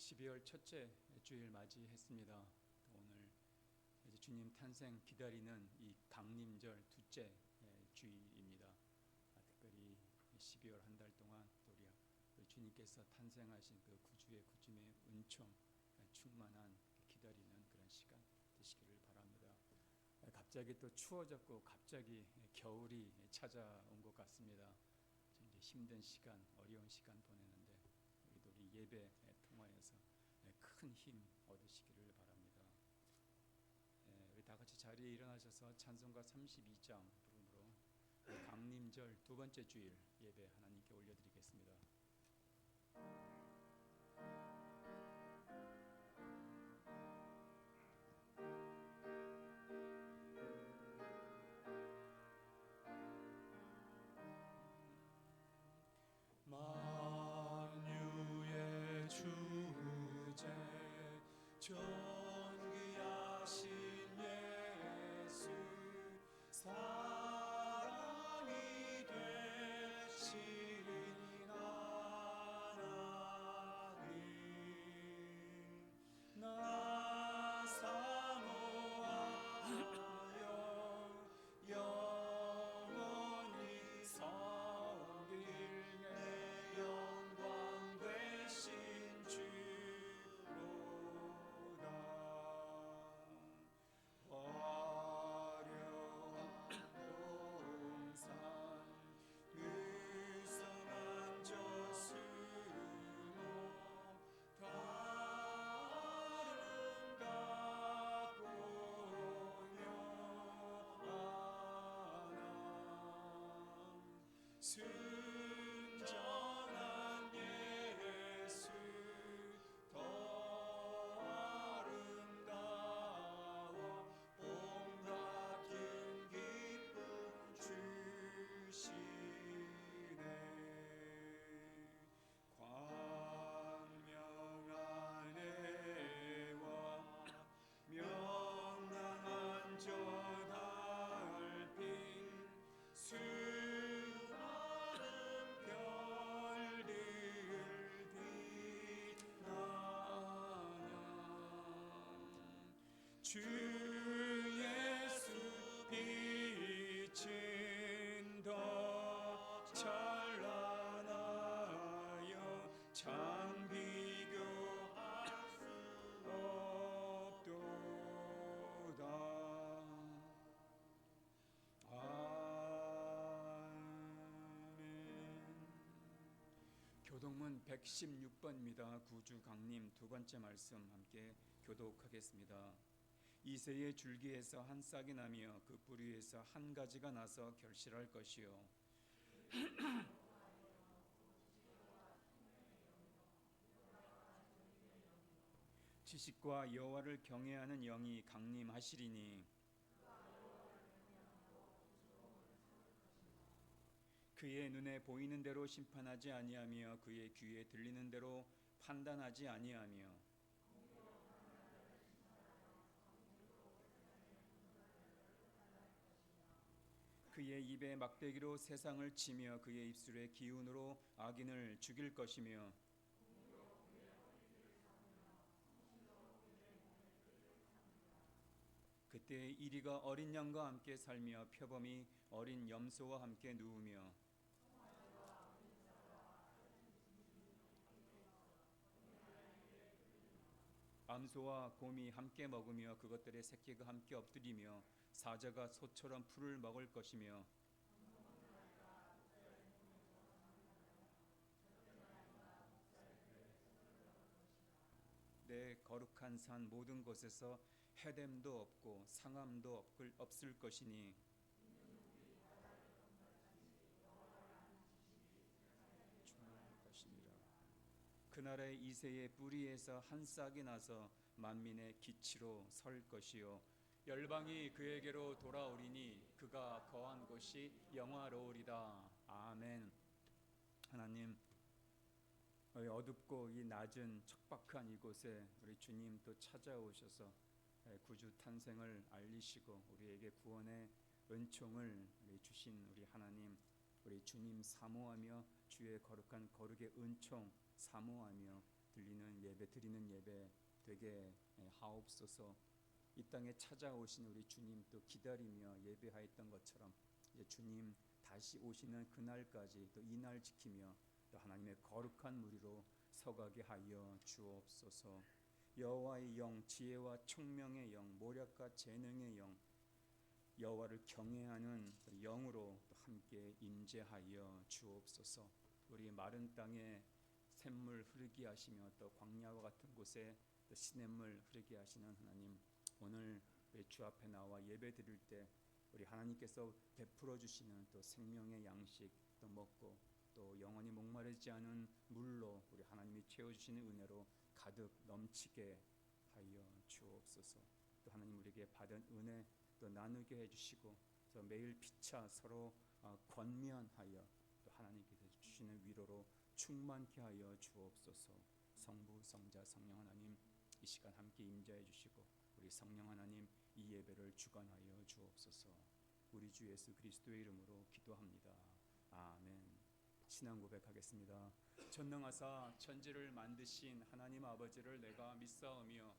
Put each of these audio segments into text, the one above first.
12월 첫째 주일 맞이했습니다. 오늘 이제 주님 탄생 기다리는 이 강림절 둘째 주일입니다. 특별히 12월 한 달 동안 우리 주님께서 탄생하신 그 구주의 구주의 은총 충만한 기다리는 그런 시간 되시기를 바랍니다. 갑자기 또 추워졌고 갑자기 겨울이 찾아온 것 같습니다. 이제 힘든 시간, 어려운 시간 보내는데 우리 예배 통하여서 큰 힘 얻으시기를 바랍니다. 우리 다 같이 자리에 일어나셔서 찬송가 32장 부름으로 강림절 두 번째 주일 예배 하나님께 올려드리겠습니다. 만유의 주제 존귀하신 예수 사랑이 되신 하나님 나 사모하여 영원히 섬길 내 영광 되신 주로다. 화려한 동산 유성한 저수로 아름답고 영원한 순전한 예수 더 아름다워 온갖 긴 기쁨 주시네. 광명한 해와 명랑한 저 달빛 수많은 별들 빛나냐 주 예수 빛은 더 찬란하여 참 비교할 수 없도다. 아멘. 교독문 116번입니다. 구주 강림 두 번째 말씀 함께 교독하겠습니다. 이새의 줄기에서 한 싹이 나며 그 뿌리에서 한 가지가 나서 결실할 것이요 지식과 여호와를 경외하는 영이 강림하시리니 그의 눈에 보이는 대로 심판하지 아니하며 그의 귀에 들리는 대로 판단하지 아니하며 그의 입에 막대기로 세상을 치며 그의 입술의 기운으로 악인을 죽일 것이며 그때 이리가 어린 양과 함께 살며 표범이 어린 염소와 함께 누우며 암소와 곰이 함께 먹으며 그것들의 새끼가 함께 엎드리며 사자가 소처럼 풀을 먹을 것이며 내 거룩한 산 모든 곳에서 해됨도 없고 상함도 없을 것이니 충만할 것이니라. 그날에 이새의 뿌리에서 한 싹이 나서 만민의 기치로 설 것이요 열방이 그에게로 돌아오리니 그가 거한 곳이 영화로우리다. 아멘. 하나님, 어둡고 이 낮은 척박한 이곳에 우리 주님 또 찾아오셔서 구주 탄생을 알리시고 우리에게 구원의 은총을 주신 우리 하나님, 우리 주님 사모하며 주의 거룩한 거룩의 은총 사모하며 들리는 예배 드리는 예배 되게 하옵소서. 이 땅에 찾아오신 우리 주님 또 기다리며 예배하였던 것처럼 이제 주님 다시 오시는 그날까지 또 이 날 지키며 또 하나님의 거룩한 무리로 서가게 하여 주옵소서. 여호와의 영, 지혜와 총명의 영, 모략과 재능의 영, 여호와를 경외하는 영으로 또 함께 임재하여 주옵소서. 우리 마른 땅에 샘물 흐르게 하시며 또 광야와 같은 곳에 또 시냇물 흐르게 하시는 하나님, 오늘 주 앞에 나와 예배 드릴 때 우리 하나님께서 베풀어 주시는 또 생명의 양식 또 먹고 또 영원히 목마르지 않은 물로 우리 하나님이 채워 주시는 은혜로 가득 넘치게 하여 주옵소서. 또 하나님 우리에게 받은 은혜 또 나누게 해 주시고 또 매일 피차 서로 권면하여 또 하나님께서 주시는 위로로 충만케 하여 주옵소서. 성부 성자 성령 하나님 이 시간 함께 임재해 주시고 우리 성령 하나님 이 예배를 주관하여 주옵소서. 우리 주 예수 그리스도의 이름으로 기도합니다. 아멘. 신앙 고백하겠습니다. 전능하사 천지를 만드신 하나님 아버지를 내가 믿사오며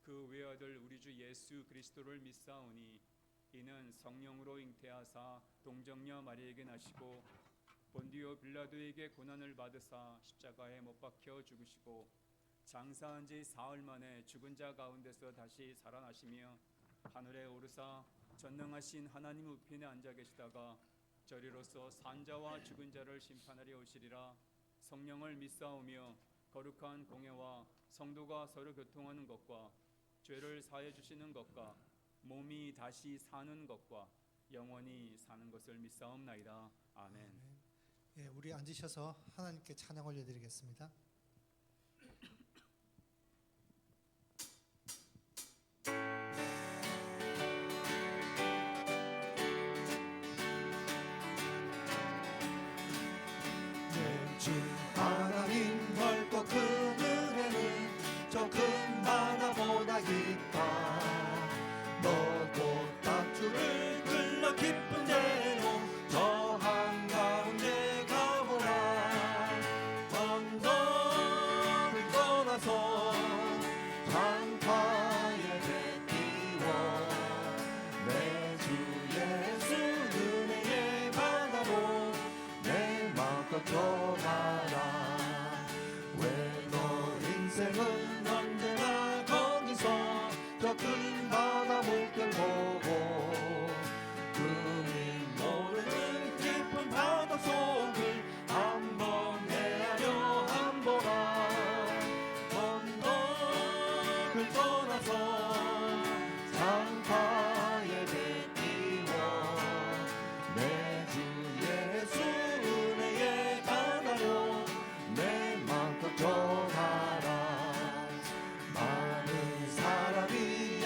그 외아들 우리 주 예수 그리스도를 믿사오니 이는 성령으로 잉태하사 동정녀 마리에게 나시고 본디오 빌라도에게 고난을 받으사 십자가에 못 박혀 죽으시고 장사한 지 사흘 만에 죽은 자 가운데서 다시 살아나시며 하늘에 오르사 전능하신 하나님 우편에 앉아 계시다가 저리로서 산자와 죽은 자를 심판하려 오시리라. 성령을 믿사오며 거룩한 공예와 성도가 서로 교통하는 것과 죄를 사해 주시는 것과 몸이 다시 사는 것과 영원히 사는 것을 믿사옵나이다. 아멘. 예, 우리 앉으셔서 하나님께 찬양 올려드리겠습니다. 주 하나님 넓고 큰 은혜는 저 큰 바다보다 깊다. 너도 딴줄을 흘러 깊은 대로 저 한가운데 가보라. 언덕을 떠나서 장파에 뱉기워 내 주 예수 은혜의 바다로 내 마음껏 들어가라. 왜 너 인생은 언제나 거기서 저 큰 바다 물결 보고 그님 모르는 깊은 바다 속을 한번 헤아려 한보라. 언덕을 떠나서 장파에 뱉기워 내 주 예수 은혜의 바다로 내 마음껏 들어가라. 많은 사람이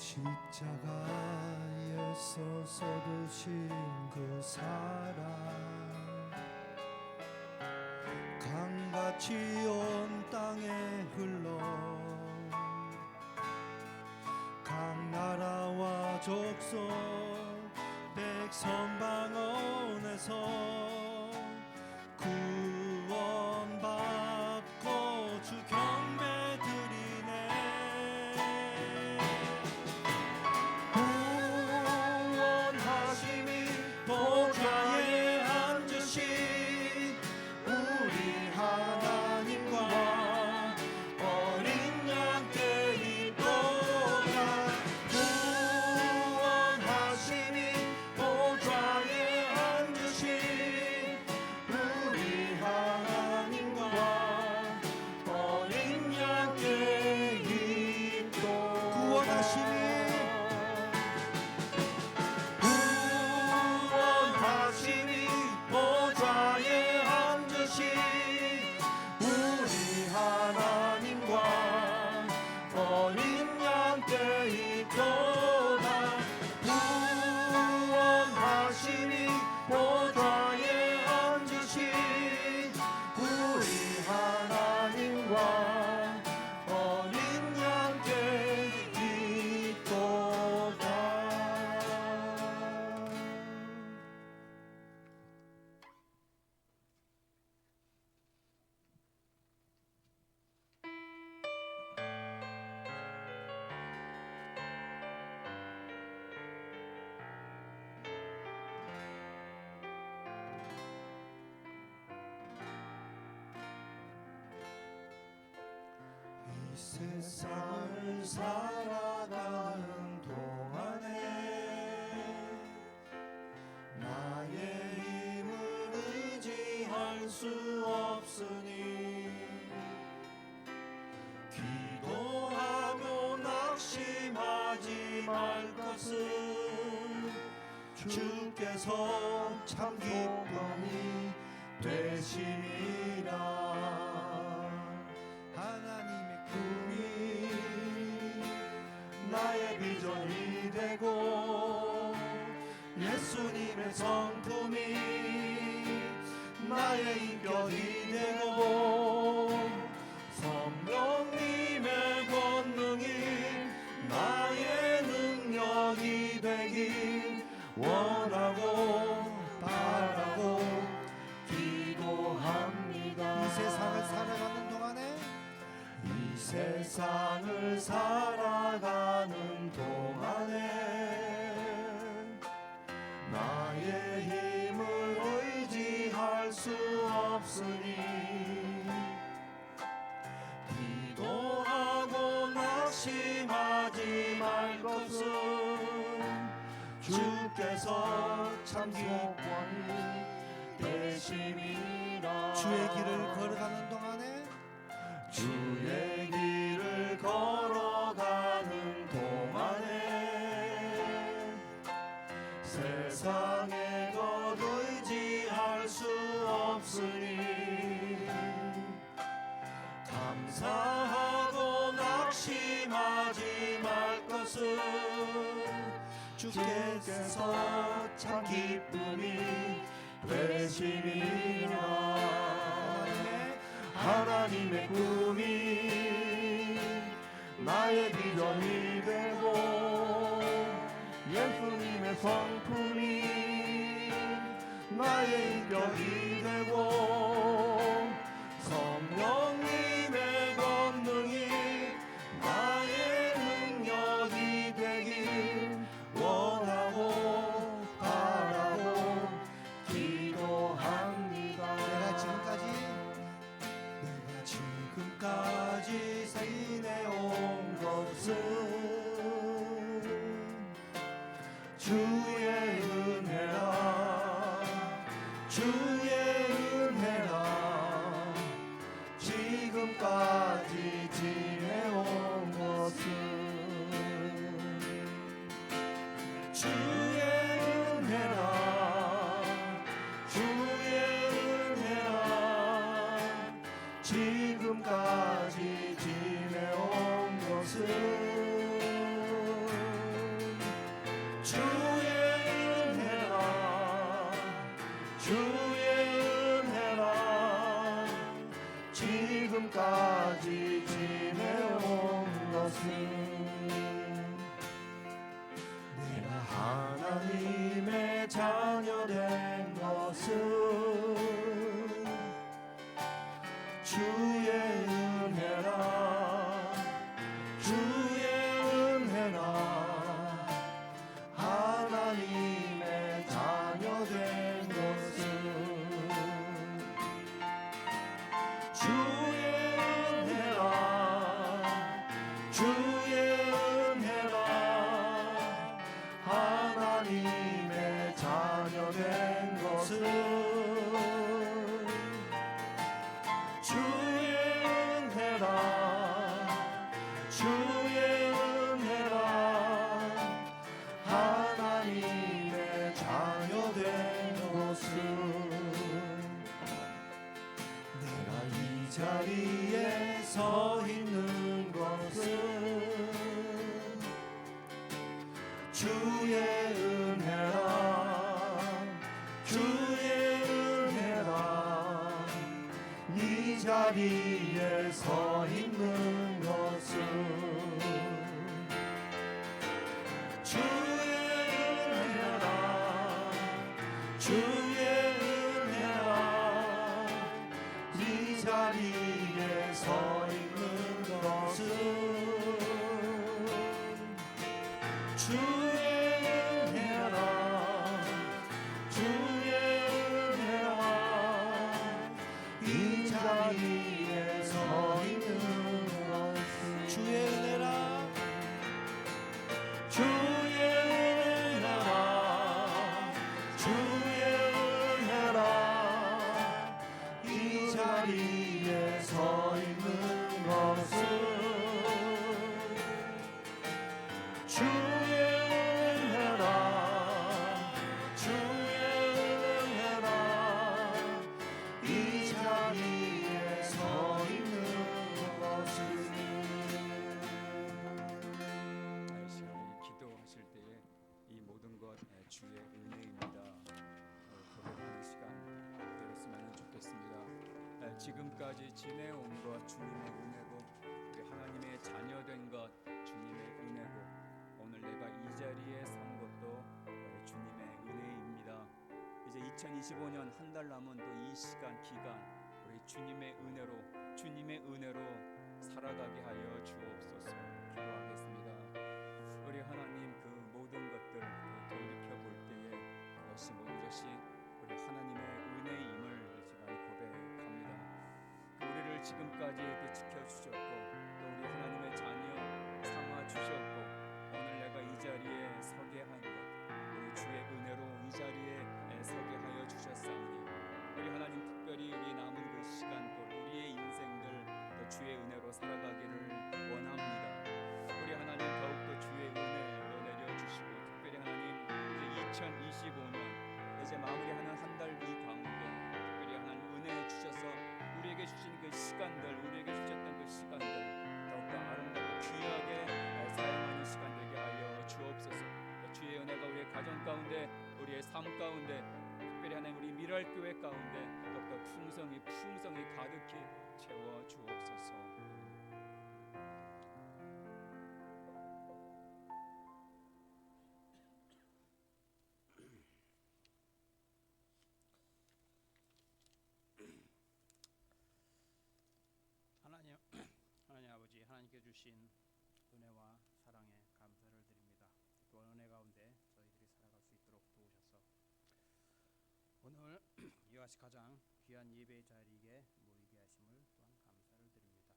십자가에서 쏟으신 그 사랑 강같이 온 땅에 흘러 각 나라와 족속 백성방언에서 구원받고 주 경배 드리네. 구원하심이 보좌에 앉으신 우리 하나님과 어린 양께 있도다. 구원하심이 보좌에 앉으신 우리 하나님과 어린 양께 있도다. 구원하심이 구원하심이 보좌에 앉으신 우리 하나님과 어린 양께 있도다. 구원하심이 보좌에 앉으신 우리 하나님과 어린 양께 있도다. 이 세상을 살아가는 동안에 나의 힘을 의지할 수 없으니 기도하고 낙심하지 말 것은 주께서 참 기쁨이 되심이라. 하나님의 꿈이 나의 비전이 되고 예수님의 성품이 나의 인격이 되고 성령님의 권능이 나의 능력이 되길 원하고 바라고 기도합니다. 이 세상을 살아가는 동안에 이 세상을 살아가는 동안에 나의 힘을 의지할 수 없으니 기도하고 낙심하지 말 것은 주께서 참 기쁨이 되심이라. 주의 길을 걸어가는 동안에 주의 길을 걸어가는 동안에 세상에 것 의지할 수 없으니 감사하고 낙심하지 말 것은 주께서 참 기쁨이 되심이라. 하나님의 꿈이 나의 비전이 되고 예수님의 성품이 나의 인격이 되고 성령님의 권능이 나의 능력이 되길 원하고 바라고 기도합니다. 내가 지금까지 지내온 것은 주의 은혜라. 주의 자녀 된 것은 주의 은혜라 주의 은혜라 하나님의 자녀 된 것은 주의 은혜라 주의 은혜라 하나님의 자녀 된 것은 주의 은혜라 주의 은혜라 하나님의 자녀 된 것은 내가 이 자리에 서 있는 것은 주의 은혜라 주의 은혜라 이 자리에 서 있는 것은 주의 은혜라 주의 은혜라 이 자리에 서 있는 것은 주의 은혜라 주의 은혜라 이 자리에 서 있는 것은 주의 은혜라 주의 은혜라 주의 은혜라 이 자리에 서 있는 것은 주의 은혜라 주의 은혜라 이 자리에 서 있는 것은 이 시간에 기도하실 때에 이 모든 것 주의 은혜입니다. 고백하는 시간 되었으면 좋겠습니다. 지금까지 지내온 것 주님의 은혜고 우리 하나님의 자녀된 것 주님의 은혜고 오늘 내가 이 자리에 선 것도 주님의 은혜입니다. 이제 2025년 한 달 남은 또 이 시간 기간 우리 주님의 은혜로 살아가게 하여 주옵소서. 기도하겠습니다. 우리 하나님 그 모든 것들 돌이켜 볼 때에 그것이 모든 것이 우리 하나님의 은혜임을 이 시간에 고백합니다. 우리를 지금까지 지켜주셨고 또 우리 하나님의 자녀 삼아 주셨고 오늘 내가 이 자리에 서게 한 것 우리 주의 은혜로 이 자리에 서게 하여 주셨사오니 우리 하나님 특별히 우리 남은 그 시간 또 우리의 인생들 또 주의 은혜로 살아가기를 원합니다. 우리 하나님 더욱더 주의 은혜로 내려주시고 특별히 하나님 이제 2025년 이제 마무리하는 한 달 이 가운데 특별히 하나님 은혜 주셔서 우리에게 주신 그 시간들 우리에게 주셨던 그 시간들 더욱더 아름답고 귀하게 사용하는 시간 되게 하여 주옵소서. 주의 은혜가 우리의 가정 가운데 우리의 삶 가운데 특별히 하나님 우리 미랄교회 가운데 더욱더 풍성히 가득히 채워 주옵소서. 하나님 아버지 하나님께 주신 은혜와 사랑에 감사를 드립니다. 또 은혜 가운데 저희들이 살아갈 수 있도록 도우셔서 오늘 이와 같이 가장 귀한 예배의 자리에 모이게 하심을 또한 감사를 드립니다.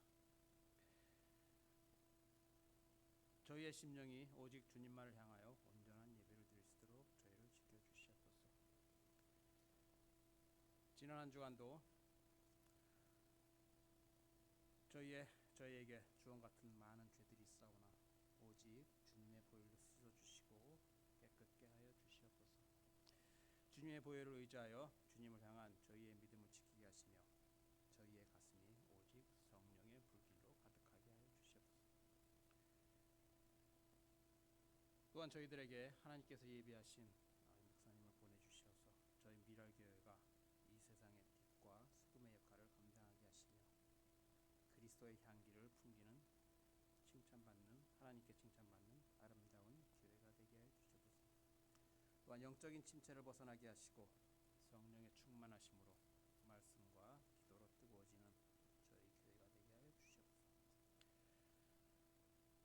저희의 심령이 오직 주님만을 향하여 온전한 예배를 드릴 수 있도록 저희를 지켜주시옵소서. 지난 한 주간도 저희에게 주원 같은 많은 죄들이 있사오나 오직 주님의 보혈로 씻어주시고 깨끗게 하여 주시옵소서. 주님의 보혈을 의지하여 주님을 향한 저희의 믿음을 지키게 하시며 저희의 가슴이 오직 성령의 불길로 가득하게 하여 주시옵소서. 또한 저희들에게 하나님께서 예비하신 목사님을 보내주셔서 저희 미랄교회가 이 세상의 빛과 소금의 역할을 감당하게 하시며 그리스도의 향기를 풍기는 하나님께 칭찬받는 아름다운 교회가 되게 하여 주시옵소서. 또한 또한 영적인 침체를 벗어나게 하시고 성령의 충만하심으로 말씀과 기도로 뜨거워지는 저희 교회가 되게 하여 주시옵소서.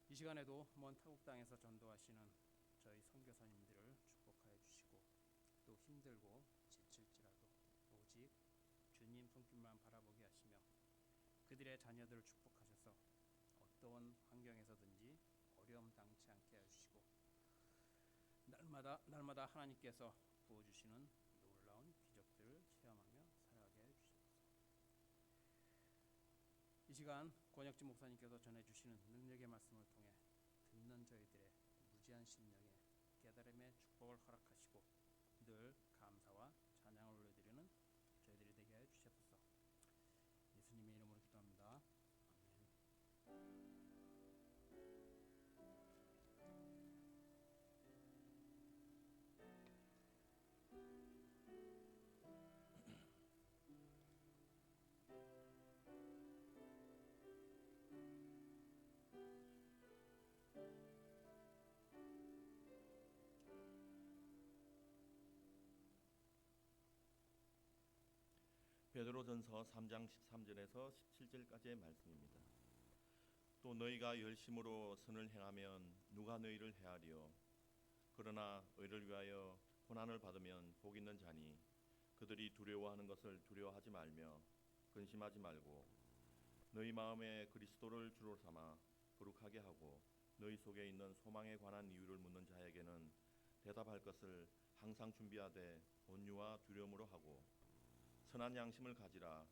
이 시간에도 먼 타국 땅에서 전도하시는 저희 선교사님들을 축복하여 주시고 또 힘들고 지칠지라도 오직 주님 손길만 바라보게 하시며 그들의 자녀들을 축복하셔서 어떤 환경에서든지 어려움 당치 않게 하시고 날마다 하나님께서 부어주시는 놀라운 기적들을 체험하며 살아가게 하여 주시옵소서. 이 시간 권혁진 목사님께서 전해주시는 능력의 말씀을 통해 듣는 저희들의 무지한 심령에 깨달음의 축복을 허락하시고 늘 감사와 찬양을 올려드리는 저희들이 되게 하여 주시옵소서. 예수님의 이름으로 기도합니다. 아멘. 베드로전서 3장 13절에서 17절까지의 말씀입니다. 또 너희가 열심으로 선을 행하면 누가 너희를 해하리요? 그러나 의를 위하여 고난을 받으면 복 있는 자니 그들이 두려워하는 것을 두려워하지 말며 근심하지 말고 너희 마음에 그리스도를 주로 삼아 거룩하게 하고 너희 속에 있는 소망에 관한 이유를 묻는 자에게는 대답할 것을 항상 준비하되 온유와 두려움으로 하고 선한 양심을 가지라.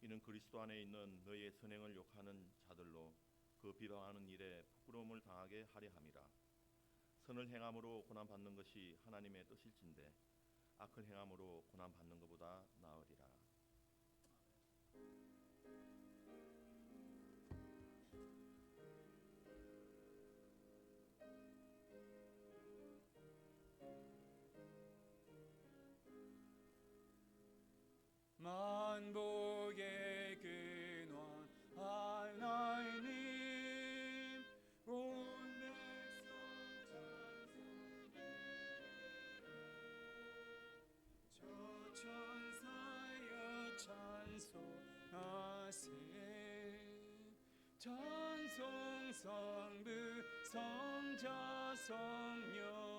이는 그리스도 안에 있는 너희의 선행을 욕하는 자들로 그 비방하는 일에 부끄러움을 당하게 하려 함이라. 선을 행함으로 고난 받는 것이 하나님의 뜻일진데 악을 행함으로 고난 받는 것보다 나으리라. 만복의 근원 하나님 온 백성 찬송해 저 천사여 찬송하세 찬송 성부 성자 성령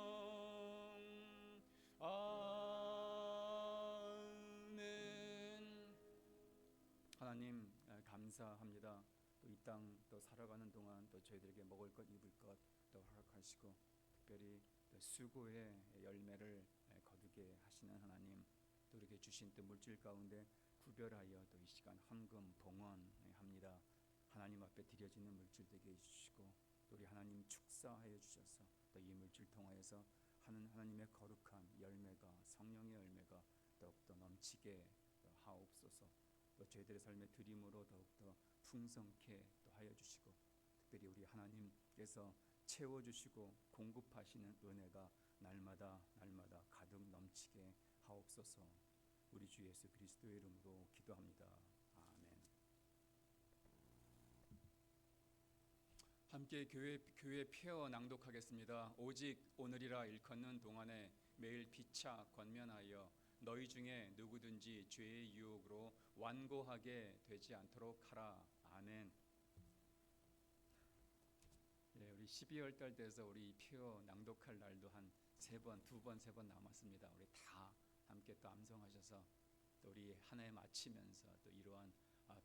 하나님 감사합니다. 또 이 땅 또 살아가는 동안 또 저희들에게 먹을 것 입을 것 또 허락하시고 특별히 또 수고의 열매를 거두게 하시는 하나님, 또 이렇게 주신 또 물질 가운데 구별하여 또 이 시간 헌금 봉헌합니다. 하나님 앞에 드려지는 물질 되게 해주시고 또 우리 하나님 축사하여 주셔서 또 이 물질 통하여서 하는 하나님의 거룩한 열매가 성령의 열매가 더욱더 넘치게 하옵소서. 또 저희들의 삶의 드림으로 더욱더 풍성케 또 하여 주시고 특별히 우리 하나님께서 채워주시고 공급하시는 은혜가 날마다 가득 넘치게 하옵소서. 우리 주 예수 그리스도의 이름으로 기도합니다. 아멘. 함께 교회 표어 낭독하겠습니다. 오직 오늘이라 일컫는 동안에 매일 피차 권면하여 너희 중에 누구든지 죄의 유혹으로 완고하게 되지 않도록 하라. 아멘. 예, 우리 12월 달 돼서 우리 표어 낭독할 날도 한 세 번 남았습니다. 우리 다 함께 또 암송하셔서 또 우리 한 해 마치면서 또 이러한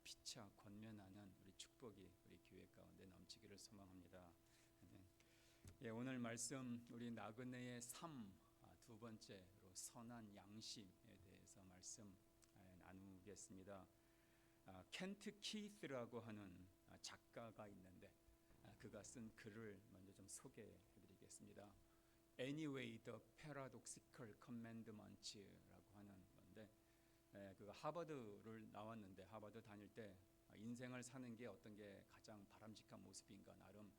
피차 권면하는 우리 축복이 우리 교회 가운데 넘치기를 소망합니다. 아멘. 예, 오늘 말씀 우리 나그네의 삶 두 번째로 선한 양심에 대해서 말씀 나누겠습니다. 켄트 키스라고 하는 작가가 있는데 그가 쓴 글을 먼저 좀 소개해드리겠습니다. Anyway, the Paradoxical Commandments라고 하는 건데 그가 하버드를 나왔는데 하버드 다닐 때 인생을 사는 게 어떤 게 가장 바람직한 모습인가 나름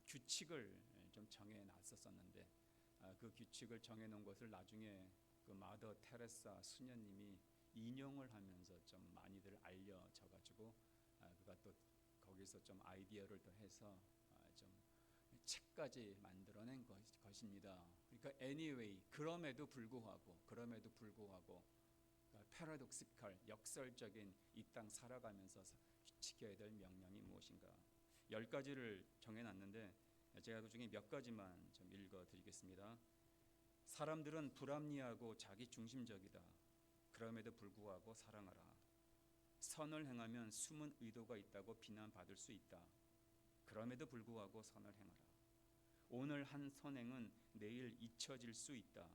규칙을 좀 정해놨었는데 그 규칙을 정해놓은 것을 나중에 그 마더 테레사 수녀님이 인용을 하면서 좀 많이들 알려져가지고 그가 또 거기서 좀 아이디어를 더 해서 좀 책까지 만들어낸 것입니다. 그러니까 anyway, 그럼에도 불구하고 패러독시컬, 역설적인 이 땅 살아가면서 지켜야 될 명령이 무엇인가? 10가지를 정해놨는데 제가 그 중에 몇 가지만 좀 읽어드리겠습니다. 사람들은 불합리하고 자기중심적이다. 그럼에도 불구하고 사랑하라. 선을 행하면 숨은 의도가 있다고 비난받을 수 있다. 그럼에도 불구하고 선을 행하라. 오늘 한 선행은 내일 잊혀질 수 있다.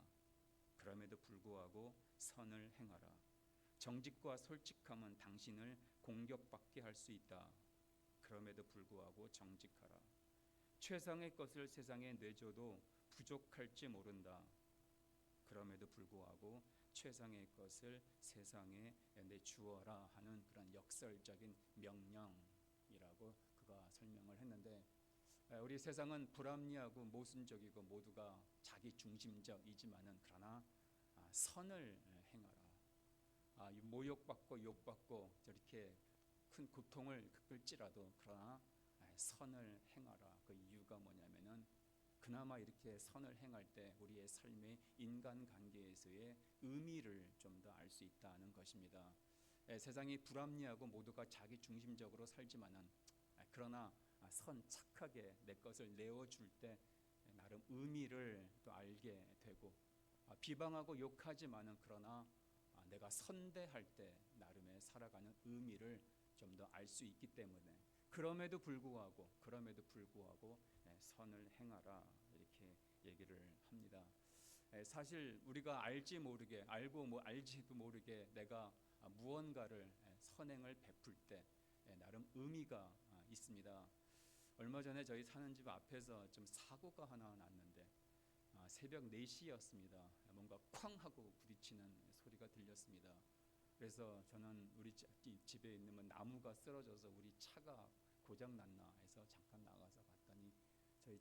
그럼에도 불구하고 선을 행하라. 정직과 솔직함은 당신을 공격받게 할 수 있다. 그럼에도 불구하고 정직하라. 최상의 것을 세상에 내줘도 부족할지 모른다. 그럼에도 불구하고 최상의 것을 세상에 내주어라 하는 그런 역설적인 명령이라고 그가 설명을 했는데, 우리 세상은 불합리하고 모순적이고 모두가 자기중심적이지만은 그러나 선을 행하라. 모욕받고 욕받고 저렇게 큰 고통을 겪을지라도 그러나 선을 행하라. 그 이유가 뭐냐면은 그나마 이렇게 선을 행할 때 우리의 삶의 인간관계에서의 의미를 좀 더 알 수 있다는 것입니다. 세상이 불합리하고 모두가 자기중심적으로 살지만은 그러나 착하게 내 것을 내어줄 때 나름 의미를 또 알게 되고, 비방하고 욕하지만은 그러나 내가 선대할 때 나름의 살아가는 의미를 좀 더 알 수 있기 때문에 그럼에도 불구하고 선을 행하라 이렇게 얘기를 합니다. 사실 우리가 알지 모르게 알지도 모르게 내가 무언가를 선행을 베풀 때 나름 의미가 있습니다. 얼마 전에 저희 사는 집 앞에서 좀 사고가 하나 났는데 새벽 4시였습니다. 뭔가 쾅 하고 부딪히는 소리가 들렸습니다. 그래서 저는 우리 집에 있는 나무가 쓰러져서 우리 차가 고장 났나 해서 잠깐 나가서 봤더니 저희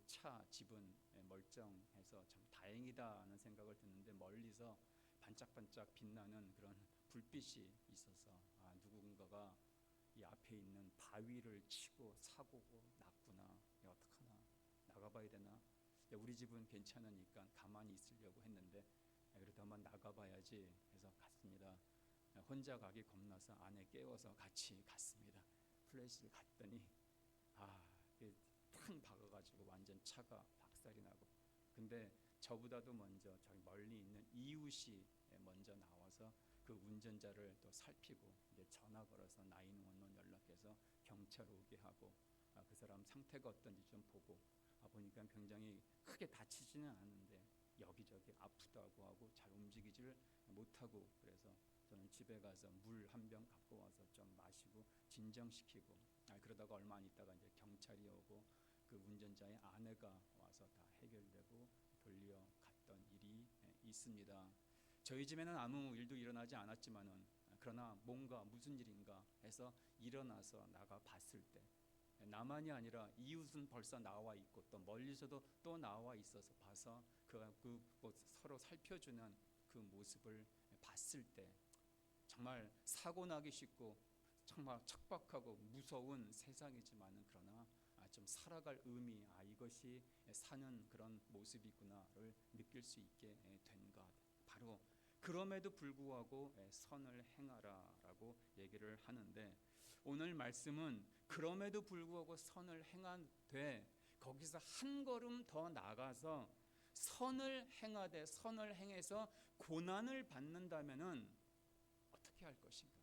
집은 멀쩡해서 참 다행이다 하는 생각을 듣는데, 멀리서 반짝반짝 빛나는 그런 불빛이 있어서 누군가가 이 앞에 있는 바위를 치고 사고가 났구나. 어떡하나, 나가봐야 되나. 우리 집은 괜찮으니까 가만히 있으려고 했는데 그래도 한번 나가봐야지 해서 갔습니다. 혼자 가기 겁나서 아내 깨워서 같이 갔습니다. 플래시를 갔더니 탕 박아가지고 완전 차가 박살이 나고, 근데 저보다도 먼저 저기 멀리 있는 이웃이 먼저 나와서 그 운전자를 또 살피고 이제 전화 걸어서 911 연락해서 경찰 오게 하고, 그 사람 상태가 어떤지 좀 보고, 보니까 굉장히 크게 다치지는 않았는데 여기저기 아프다고 하고 잘 움직이지를 못하고, 그래서 저는 집에 가서 물 한 병 갖고 와서 좀 마시고 진정시키고, 그러다가 얼마 안 있다가 이제 경찰이 오고 그 운전자의 아내가 와서 다 해결되고 돌려갔던 일이 있습니다. 저희 집에는 아무 일도 일어나지 않았지만은 그러나 뭔가 무슨 일인가 해서 일어나서 나가 봤을 때 나만이 아니라 이웃은 벌써 나와 있고 또 멀리서도 또 나와 있어서 봐서 서로 살펴주는 그 모습을 봤을 때 정말 사고 나기 쉽고 정말 척박하고 무서운 세상이지만은 그러나 좀 살아갈 의미, 이것이 사는 그런 모습이구나를 느낄 수 있게 된 것. 바로 그럼에도 불구하고 선을 행하라라고 얘기를 하는데, 오늘 말씀은 그럼에도 불구하고 선을 행하되 거기서 한 걸음 더 나가서 선을 행하되 선을 행해서 고난을 받는다면은 어떻게 할 것인가?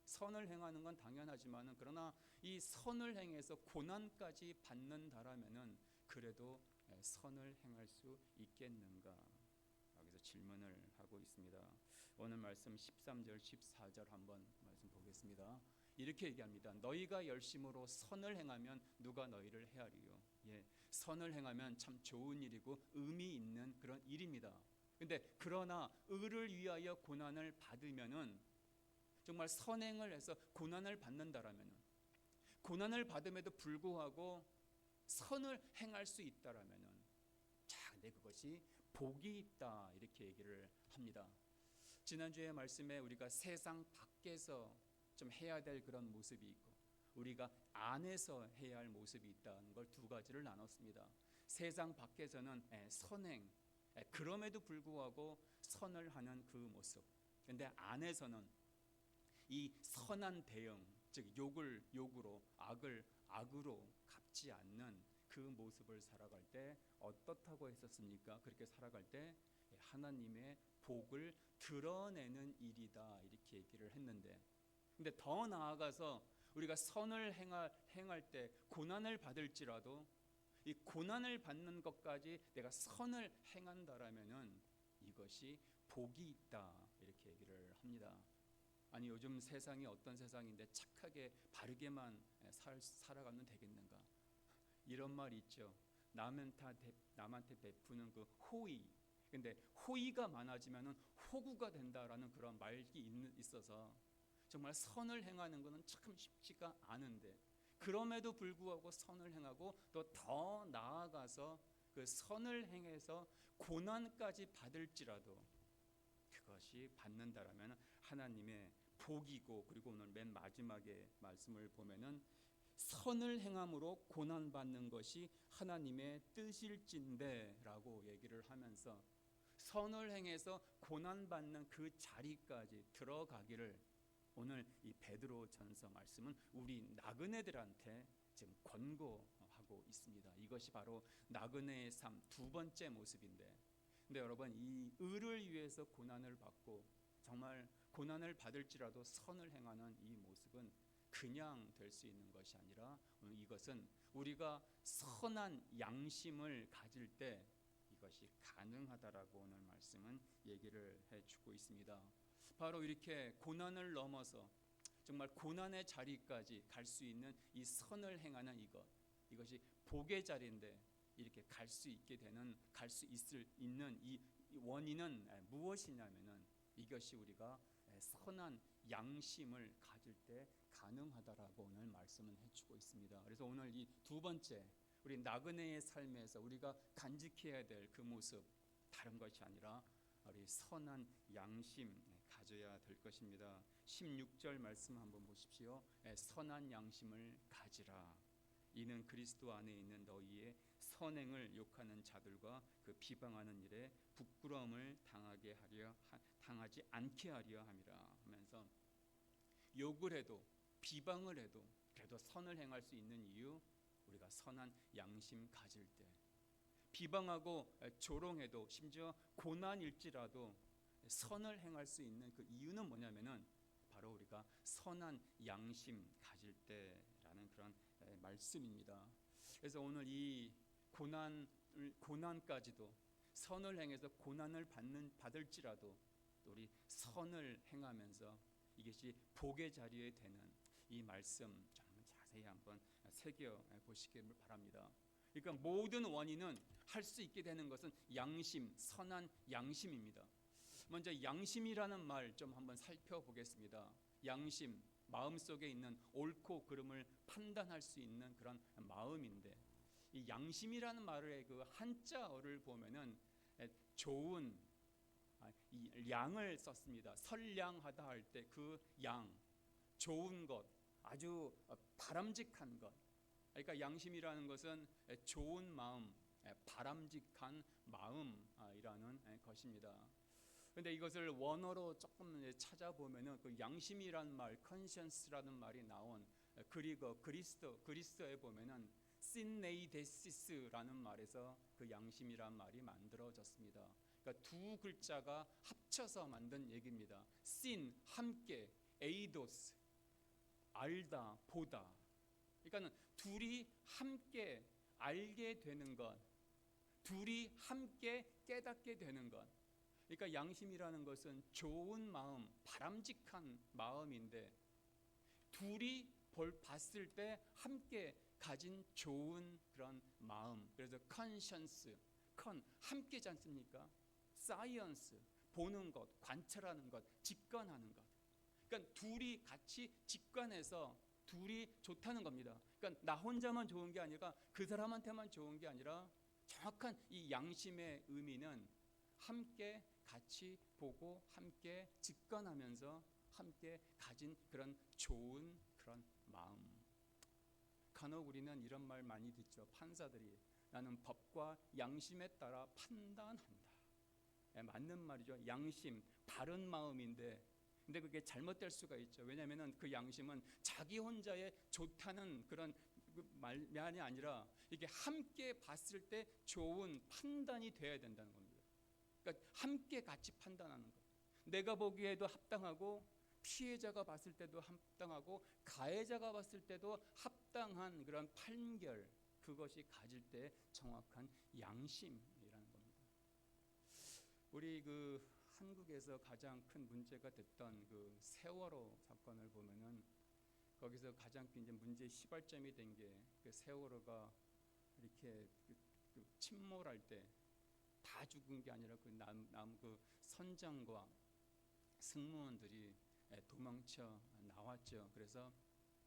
선을 행하는 건 당연하지만은 그러나 이 선을 행해서 고난까지 받는다라면은 그래도 선을 행할 수 있겠는가? 여기서 질문을 하고 있습니다. 오늘 말씀 13절 14절 한번 말씀 보겠습니다. 이렇게 얘기합니다. 너희가 열심으로 선을 행하면 누가 너희를 헤아리요? 선을 행하면 참 좋은 일이고 의미 있는 그런 일입니다. 근데 그러나 의를 위하여 고난을 받으면은, 정말 선행을 해서 고난을 받는다라면은, 고난을 받음에도 불구하고 선을 행할 수 있다라면은 근데 그것이 복이 있다 이렇게 얘기를 합니다. 지난주에 말씀에 우리가 세상 밖에서 좀 해야 될 그런 모습이 있고 우리가 안에서 해야 할 모습이 있다는 걸 두 가지를 나눴습니다. 세상 밖에서는 선행, 그럼에도 불구하고 선을 하는 그 모습. 근데 안에서는 이 선한 대응, 즉 욕을 욕으로, 악을 악으로 갚지 않는 그 모습을 살아갈 때 어떻다고 했었습니까? 그렇게 살아갈 때 하나님의 복을 드러내는 일이다, 이렇게 얘기를 했는데, 근데 더 나아가서 우리가 선을 행할 때 고난을 받을지라도 이 고난을 받는 것까지 내가 선을 행한다라면은 이것이 복이 있다, 이렇게 얘기를 합니다. 아니, 요즘 세상이 어떤 세상인데 착하게 바르게만 살아가면 되겠는가? 이런 말이 있죠. 남한테 베푸는 그 호의. 근데 호의가 많아지면은 호구가 된다라는 그런 말이 있어서 정말 선을 행하는 것은 참 쉽지가 않은데, 그럼에도 불구하고 선을 행하고 또 더 나아가서 그 선을 행해서 고난까지 받을지라도 그것이 받는다라면 하나님의 복이고, 그리고 오늘 맨 마지막에 말씀을 보면은 선을 행함으로 고난받는 것이 하나님의 뜻일진대라고 얘기를 하면서 선을 행해서 고난받는 그 자리까지 들어가기를 오늘 이 베드로 전서 말씀은 우리 나그네들한테 지금 권고하고 있습니다. 이것이 바로 나그네의 삶 두 번째 모습인데, 근데 여러분, 이 의를 위해서 고난을 받고 정말 고난을 받을지라도 선을 행하는 이 모습은 그냥 될 수 있는 것이 아니라 이것은 우리가 선한 양심을 가질 때 이것이 가능하다라고 오늘 말씀은 얘기를 해주고 있습니다. 바로 이렇게 고난을 넘어서 정말 고난의 자리까지 갈 수 있는 이 선을 행하는 이것이 복의 자리인데, 이렇게 갈 수 있는 이 원인은 무엇이냐면은 이것이 우리가 선한 양심을 가질 때 가능하다라고 오늘 말씀은 해주고 있습니다. 그래서 오늘 이 두 번째, 우리 나그네의 삶에서 우리가 간직해야 될 그 모습, 다른 것이 아니라 우리 선한 양심 가져야 될 것입니다. 16절 말씀 한번 보십시오. 선한 양심을 가지라. 이는 그리스도 안에 있는 너희의 선행을 욕하는 자들과 그 비방하는 일에 부끄러움을 당하지 않게 하려 함이라 하면서, 욕을 해도 비방을 해도 그래도 선을 행할 수 있는 이유, 우리가 선한 양심 가질 때, 비방하고 조롱해도 심지어 고난일지라도 선을 행할 수 있는 그 이유는 뭐냐면은 바로 우리가 선한 양심 가질 때라는 그런 말씀입니다. 그래서 오늘 이 고난까지도 선을 행해서 고난을 받을지라도 우리 선을 행하면서 이것이 복의 자리에 되는 이 말씀 정말 자세히 한번 새겨 보시길 바랍니다. 그러니까 모든 원인은 할 수 있게 되는 것은 양심, 선한 양심입니다. 먼저 양심이라는 말 좀 한번 살펴보겠습니다. 양심, 마음속에 있는 옳고 그름을 판단할 수 있는 그런 마음인데, 이 양심이라는 말의 그 한자어를 보면은 좋은 이 양을 썼습니다. 선량하다 할 때 그 양, 좋은 것, 아주 바람직한 것. 그러니까 양심이라는 것은 좋은 마음, 바람직한 마음이라는 것입니다. 그런데 이것을 원어로 조금 찾아보면은 그 양심이란 말, conscience라는 말이 나온 그리스어에 보면은 신네이데시스라는 말에서 그 양심이란 말이 만들어졌습니다. 그러니까 두 글자가 합쳐서 만든 얘기입니다. 신, 함께, 에이도스, 알다, 보다. 그러니까 둘이 함께 알게 되는 것, 둘이 함께 깨닫게 되는 것. 그러니까 양심이라는 것은 좋은 마음, 바람직한 마음인데, 둘이 봤을 때 함께 가진 좋은 그런 마음. 그래서 conscience, 함께지 않습니까? science, 보는 것, 관찰하는 것, 직관하는 것. 그러니까 둘이 같이 직관해서 둘이 좋다는 겁니다. 그러니까 나 혼자만 좋은 게 아니라 그 사람한테만 좋은 게 아니라, 정확한 이 양심의 의미는 함께 같이 보고 함께 직관하면서 함께 가진 그런 좋은 그런 마음. 간혹 우리는 이런 말 많이 듣죠. 판사들이 나는 법과 양심에 따라 판단한다. 맞는 말이죠. 양심, 바른 마음인데, 근데 그게 잘못될 수가 있죠. 왜냐하면 그 양심은 자기 혼자의 좋다는 그런 말이 아니라 이게 함께 봤을 때 좋은 판단이 돼야 된다는 겁니다. 그러니까 함께 같이 판단하는 것. 내가 보기에도 합당하고 피해자가 봤을 때도 합당하고 가해자가 봤을 때도 합당한 그런 판결, 그것이 가질 때 정확한 양심이라는 겁니다. 우리 그 한국에서 가장 큰 문제가 됐던 그 세월호 사건을 보면은 거기서 가장 이제 문제 시발점이 된 게 그 세월호가 이렇게 그 침몰할 때 다 죽은 게 아니라 그 선장과 승무원들이 도망쳐 나왔죠. 그래서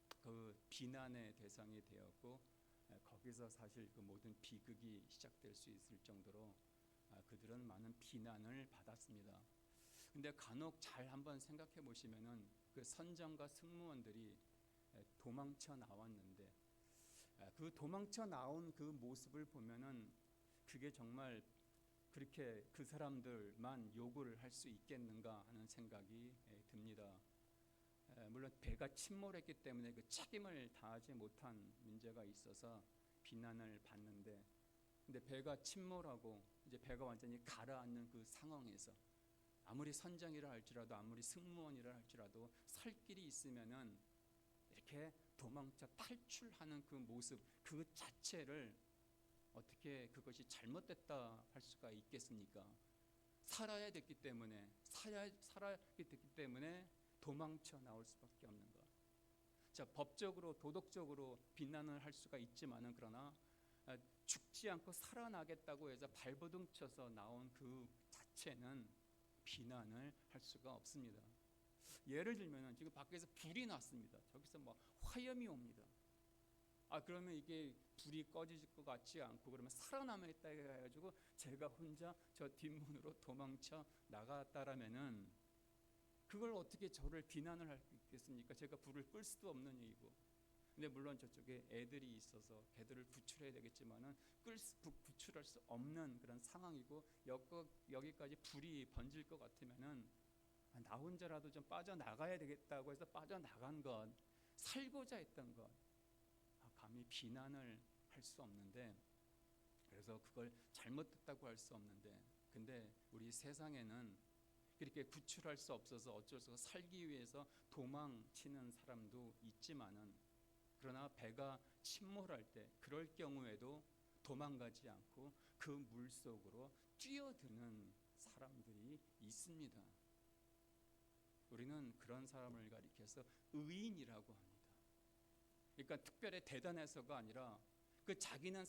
그 비난의 대상이 되었고 거기서 사실 그 모든 비극이 시작될 수 있을 정도로 그들은 많은 비난을 받았습니다. 근데 간혹 잘 한번 생각해 보시면은 그 선장과 승무원들이 도망쳐 나왔는데 그 도망쳐 나온 그 모습을 보면은 그게 정말 그렇게 그 사람들만 요구를 할 수 있겠는가 하는 생각이 듭니다. 물론 배가 침몰했기 때문에 그 책임을 다하지 못한 문제가 있어서 비난을 받는데, 근데 배가 침몰하고 이제 배가 완전히 가라앉는 그 상황에서 아무리 선장이라 할지라도 아무리 승무원이라 할지라도 살 길이 있으면은 이렇게 도망쳐 탈출하는 그 모습 그 자체를 어떻게 그것이 잘못됐다 할 수가 있겠습니까? 살아야 됐기 때문에 도망쳐 나올 수밖에 없는 것. 자, 법적으로 도덕적으로 비난을 할 수가 있지만은 그러나 죽지 않고 살아나겠다고 해서 발버둥 쳐서 나온 그 자체는 비난을 할 수가 없습니다. 예를 들면은 지금 밖에서 불이 났습니다. 저기서 뭐 화염이 옵니다. 그러면 이게 불이 꺼질 것 같지 않고 그러면 살아남았다 해가지고 제가 혼자 저 뒷문으로 도망쳐 나갔다라면은 그걸 어떻게 저를 비난을 할 수 있겠습니까? 제가 불을 끌 수도 없는 일이고. 근데 물론 저쪽에 애들이 있어서 걔들을 구출해야 되겠지만은 구출할 수 없는 그런 상황이고 여기까지 불이 번질 것 같으면은 나 혼자라도 좀 빠져나가야 되겠다고 해서 빠져나간 것, 살고자 했던 것, 감히 비난을 할 수 없는데, 그래서 그걸 잘못했다고 할 수 없는데, 근데 우리 세상에는 그렇게 구출할 수 없어서 어쩔 수 없어 살기 위해서 도망치는 사람도 있지만은, 그러나 배가 침몰할 때 그럴 경우에도 도망가지 않고 그 물속으로 뛰어드는 사람들이 있습니다. 우리는 그런 사람을 가리켜서 의인이라고 합니다. 그러니까 특별히 대단해서가 아니라 자기는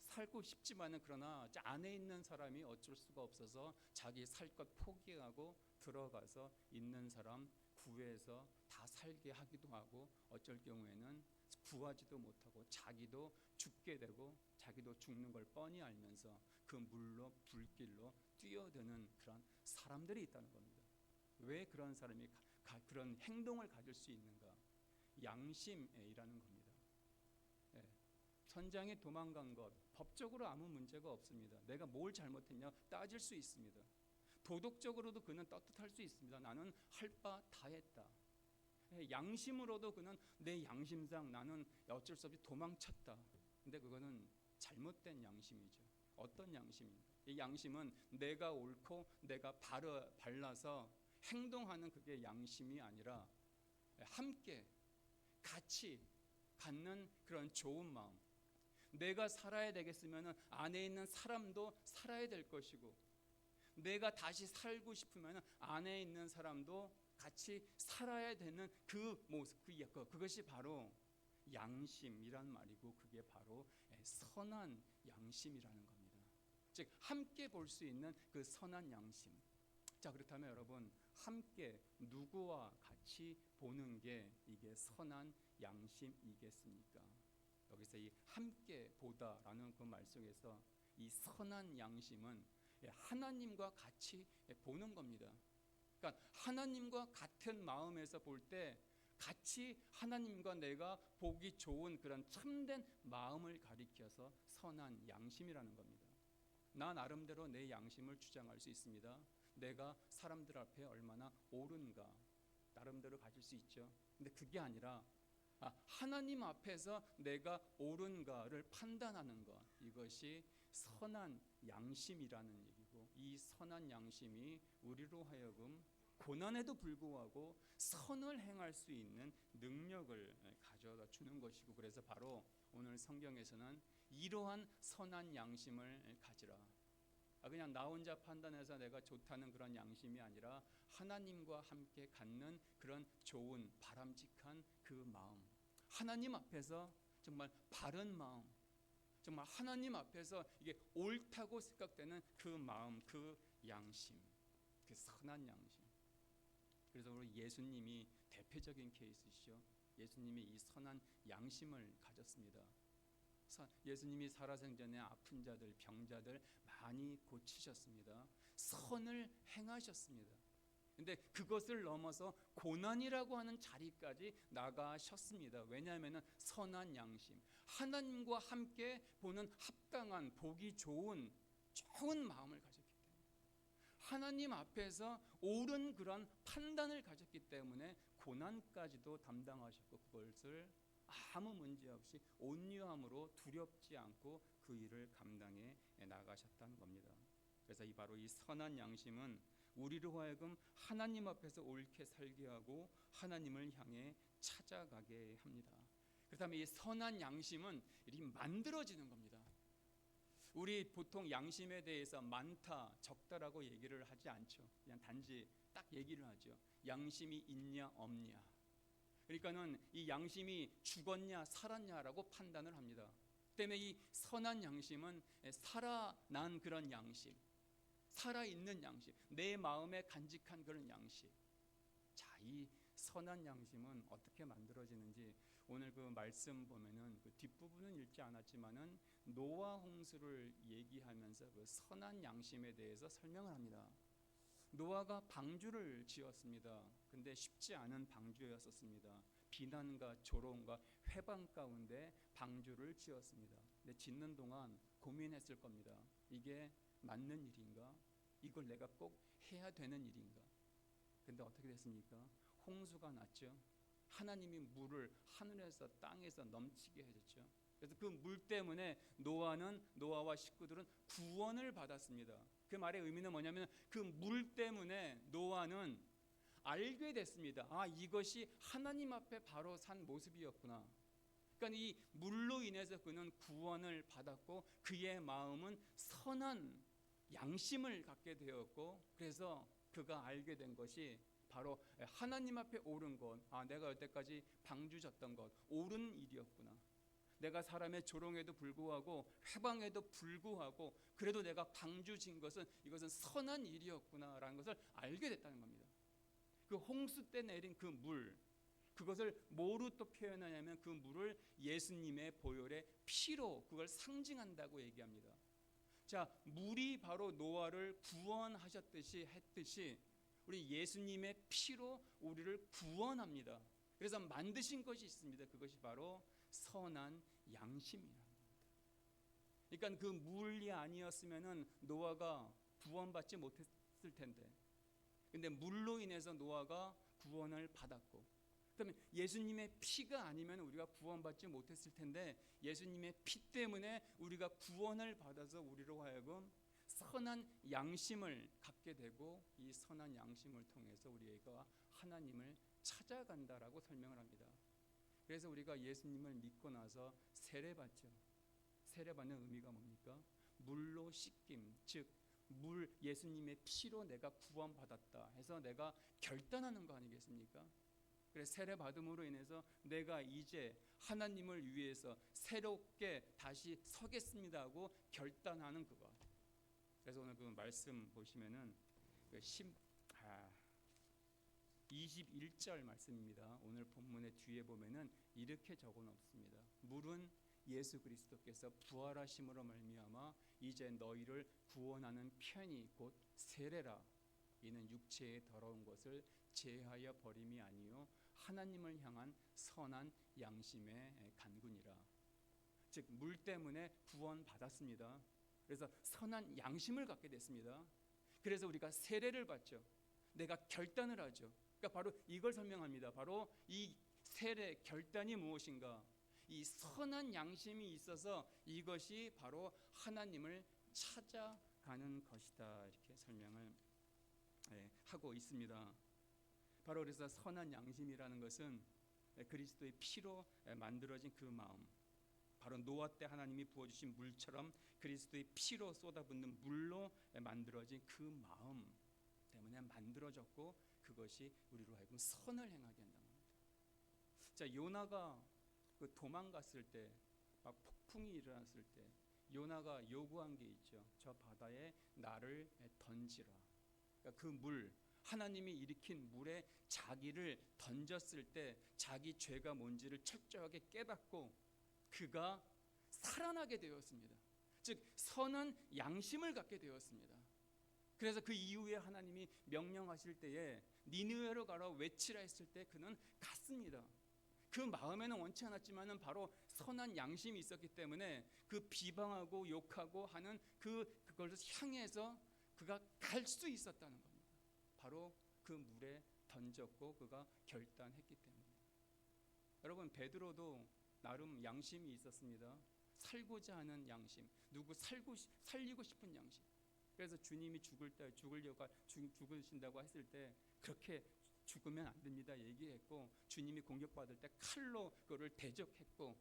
살고 싶지만은 그러나 안에 있는 사람이 어쩔 수가 없어서 자기 살 것 포기하고 들어가서 있는 사람 구해서 다 살게 하기도 하고, 어쩔 경우에는 구하지도 못하고 자기도 죽게 되고 자기도 죽는 걸 뻔히 알면서 그 물로 불길로 뛰어드는 그런 사람들이 있다는 겁니다. 왜 그런 사람이 그런 행동을 가질 수 있는가? 양심이라는 겁니다. 선장이 도망간 것 법적으로 아무 문제가 없습니다. 내가 뭘 잘못했냐 따질 수 있습니다. 도덕적으로도 그는 떳떳할 수 있습니다. 나는 할 바 다 했다. 양심으로도 그는 내 양심상 나는 어쩔 수 없이 도망쳤다. 근데 그거는 잘못된 양심이죠. 어떤 양심입니까? 이 양심은 내가 옳고 내가 발라서 행동하는 그게 양심이 아니라 함께 같이 갖는 그런 좋은 마음. 내가 살아야 되겠으면 안에 있는 사람도 살아야 될 것이고, 내가 다시 살고 싶으면 안에 있는 사람도 같이 살아야 되는 그 모습, 그것이 바로 양심이란 말이고, 그게 바로 선한 양심이라는 겁니다. 즉 함께 볼 수 있는 그 선한 양심. 자, 그렇다면 여러분, 함께 누구와 같이 보는 게 이게 선한 양심이겠습니까? 여기서 이 함께 보다라는 그 말 속에서 이 선한 양심은 하나님과 같이 보는 겁니다. 그러니까 하나님과 같은 마음에서 볼 때 같이 하나님과 내가 보기 좋은 그런 참된 마음을 가리켜서 선한 양심이라는 겁니다. 나 나름대로 내 양심을 주장할 수 있습니다. 내가 사람들 앞에 얼마나 옳은가 나름대로 가질 수 있죠. 근데 그게 아니라 하나님 앞에서 내가 옳은가를 판단하는 것, 이것이 선한 양심이라는 얘기고, 이 선한 양심이 우리로 하여금 고난에도 불구하고 선을 행할 수 있는 능력을 가져다 주는 것이고, 그래서 바로 오늘 성경에서는 이러한 선한 양심을 가지라. 그냥 나 혼자 판단해서 내가 좋다는 그런 양심이 아니라 하나님과 함께 갖는 그런 좋은 바람직한 그 마음, 하나님 앞에서 정말 바른 마음, 정말 하나님 앞에서 이게 옳다고 생각되는 그 마음, 그 양심, 그 선한 양심. 그래서 우리 예수님이 대표적인 케이스시죠. 예수님이 이 선한 양심을 가졌습니다. 예수님이 살아생전에 아픈 자들, 병자들 많이 고치셨습니다. 선을 행하셨습니다. 근데 그것을 넘어서 고난이라고 하는 자리까지 나가셨습니다. 왜냐하면 선한 양심, 하나님과 함께 보는 합당한 보기 좋은 마음을 가졌기 때문에, 하나님 앞에서 옳은 그런 판단을 가졌기 때문에 고난까지도 담당하셨고, 그것을 아무 문제 없이 온유함으로 두렵지 않고 그 일을 감당해 나가셨다는 겁니다. 그래서 바로 이 선한 양심은 우리로 하여금 하나님 앞에서 옳게 살게 하고 하나님을 향해 찾아가게 합니다. 그렇다면 이 선한 양심은 이렇게 만들어지는 겁니다. 우리 보통 양심에 대해서 많다, 적다라고 얘기를 하지 않죠. 그냥 단지 딱 얘기를 하죠. 양심이 있냐 없냐. 그러니까는 이 양심이 죽었냐 살았냐라고 판단을 합니다. 때문에 이 선한 양심은 살아난 그런 양심, 살아있는 양심, 내 마음에 간직한 그런 양심. 자, 이 선한 양심은 어떻게 만들어지는지 오늘 그 말씀 보면은 그 뒷부분은 읽지 않았지만은 노아 홍수를 얘기하면서 그 선한 양심에 대해서 설명을 합니다. 노아가 방주를 지었습니다. 근데 쉽지 않은 방주였었습니다. 비난과 조롱과 회방 가운데 방주를 지었습니다. 근데 짓는 동안 고민했을 겁니다. 이게 맞는 일인가? 이걸 내가 꼭 해야 되는 일인가? 근데 어떻게 됐습니까? 홍수가 났죠. 하나님이 물을 하늘에서 땅에서 넘치게 해줬죠. 그래서 그 물 때문에 노아와 식구들은 구원을 받았습니다. 그 말의 의미는 뭐냐면 그 물 때문에 노아는 알게 됐습니다. 이것이 하나님 앞에 바로 산 모습이었구나. 그러니까 이 물로 인해서 그는 구원을 받았고 그의 마음은 선한 양심을 갖게 되었고, 그래서 그가 알게 된 것이 바로 하나님 앞에 옳은 것, 내가 여태까지 방주 졌던 것 옳은 일이었구나. 내가 사람의 조롱에도 불구하고 회방에도 불구하고 그래도 내가 방주 진 것은 이것은 선한 일이었구나라는 것을 알게 됐다는 겁니다. 그 홍수 때 내린 그 물, 그것을 뭐로 또 표현하냐면 그 물을 예수님의 보혈의 피로 그걸 상징한다고 얘기합니다. 자, 물이 바로 노아를 구원하셨듯이 했듯이 우리 예수님의 피로 우리를 구원합니다. 그래서 만드신 것이 있습니다. 그것이 바로 선한 양심이라는 겁니다. 그러니까 그 물이 아니었으면은 노아가 구원받지 못했을 텐데, 근데 물로 인해서 노아가 구원을 받았고, 그다음에 예수님의 피가 아니면 우리가 구원받지 못했을 텐데 예수님의 피 때문에 우리가 구원을 받아서 우리로 하여금 선한 양심을 갖게 되고, 이 선한 양심을 통해서 우리가 하나님을 찾아간다라고 설명을 합니다. 그래서 우리가 예수님을 믿고 나서 세례받죠. 세례받는 의미가 뭡니까? 물로 씻김, 즉 예수님의 피로 내가 구원받았다 해서 내가 결단하는 거 아니겠습니까? 그래서 세례받음으로 인해서 내가 이제 하나님을 위해서 새롭게 다시 서겠습니다 하고 결단하는 그것. 그래서 오늘 그 말씀 보시면은 21절 말씀입니다. 오늘 본문의 뒤에 보면은 이렇게 적어 놓습니다. 물은 예수 그리스도께서 부활하심으로 말미암아 이제 너희를 구원하는 편이 곧 세례라. 이는 육체의 더러운 것을 제하여 버림이 아니요 하나님을 향한 선한 양심의 간군이라. 즉 물 때문에 구원받았습니다. 그래서 선한 양심을 갖게 됐습니다. 그래서 우리가 세례를 받죠. 내가 결단을 하죠. 그러니까 바로 이걸 설명합니다. 바로 이 세례 결단이 무엇인가? 이 선한 양심이 있어서 이것이 바로 하나님을 찾아가는 것이다. 이렇게 설명을 하고 있습니다. 바로 그래서 선한 양심이라는 것은 그리스도의 피로 만들어진 그 마음, 바로 노아 때 하나님이 부어주신 물처럼 그리스도의 피로 쏟아붓는 물로 만들어진 그 마음 때문에 만들어졌고, 그것이 우리로 하여금 선을 행하게 한다는 겁니다. 자, 요나가 그 도망갔을 때, 막 폭풍이 일어났을 때 요나가 요구한 게 있죠. 저 바다에 나를 던지라. 그러니까 그 물, 하나님이 일으킨 물에 자기를 던졌을 때 자기 죄가 뭔지를 철저하게 깨닫고 그가 살아나게 되었습니다. 즉 선한 양심을 갖게 되었습니다. 그래서 그 이후에 하나님이 명령하실 때에 니느웨로 가라 외치라 했을 때 그는 갔습니다. 그 마음에는 원치 않았지만은 바로 선한 양심이 있었기 때문에 그 비방하고 욕하고 하는 그걸 향해서 그가 갈 수 있었다는 겁니다. 바로 그 물에 던졌고 그가 결단했기 때문입니다. 여러분, 베드로도 나름 양심이 있었습니다. 살고자 하는 양심, 누구 살리고 싶은 양심. 그래서 주님이 죽으신다고 했을 때 그렇게 죽으면 안 됩니다 얘기했고, 주님이 공격받을 때 칼로 그를 대적했고,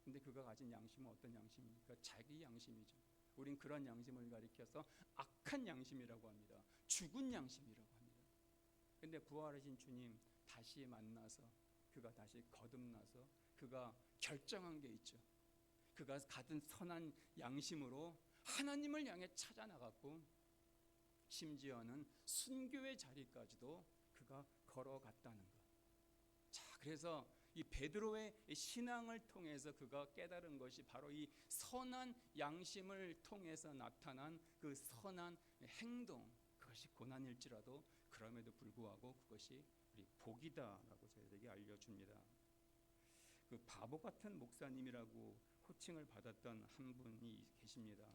근데 그가 가진 양심은 어떤 양심입니까? 자기 양심이죠. 우린 그런 양심을 가리켜서 악한 양심이라고 합니다. 죽은 양심이라고 합니다. 근데 부활하신 주님 다시 만나서 그가 다시 거듭나서 그가 결정한 게 있죠. 그가 가진 선한 양심으로 하나님을 향해 찾아 나갔고, 심지어는 순교의 자리까지도 그가 걸어갔다는 것. 자, 그래서 이 베드로의 신앙을 통해서 그가 깨달은 것이 바로 이 선한 양심을 통해서 나타난 그 선한 행동, 그것이 고난일지라도 그럼에도 불구하고 그것이 우리 복이다라고 저희에게 알려줍니다. 그 바보 같은 목사님이라고 호칭을 받았던 한 분이 계십니다.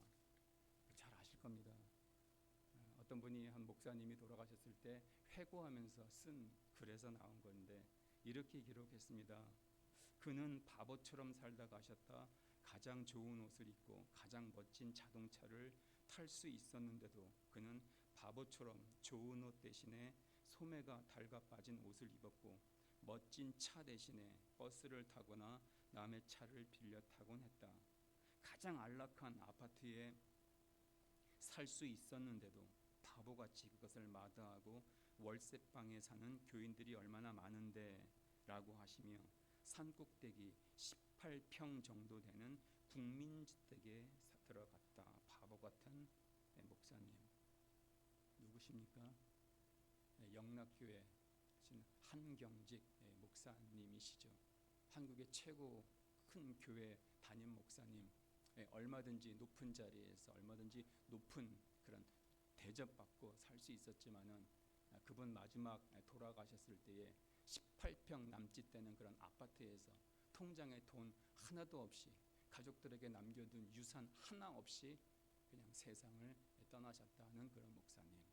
잘 아실 겁니다. 어떤 분이 한 목사님이 돌아가셨을 때 회고하면서 쓴 글에서 나온 건데 이렇게 기록했습니다. 그는 바보처럼 살다 가셨다. 가장 좋은 옷을 입고 가장 멋진 자동차를 탈 수 있었는데도 그는 바보처럼 좋은 옷 대신에 소매가 닳아 빠진 옷을 입었고 멋진 차 대신에 버스를 타거나 남의 차를 빌려 타곤 했다. 가장 안락한 아파트에 살 수 있었는데도 바보같이 그것을 마다하고 월세방에 사는 교인들이 얼마나 많은데 라고 하시며 산꼭대기 18평 정도 되는 국민주택에 들어갔다. 바보 같은 목사님. 누구십니까? 영락교회 한경직 목사님이시죠. 한국의 최고 큰 교회 담임 목사님. 얼마든지 높은 자리에서 얼마든지 높은 그런 대접받고 살 수 있었지만은 그분 마지막 돌아가셨을 때에 18평 남짓 되는 그런 아파트에서 통장에 돈 하나도 없이 가족들에게 남겨둔 유산 하나 없이 그냥 세상을 떠나셨다는 그런 목사님.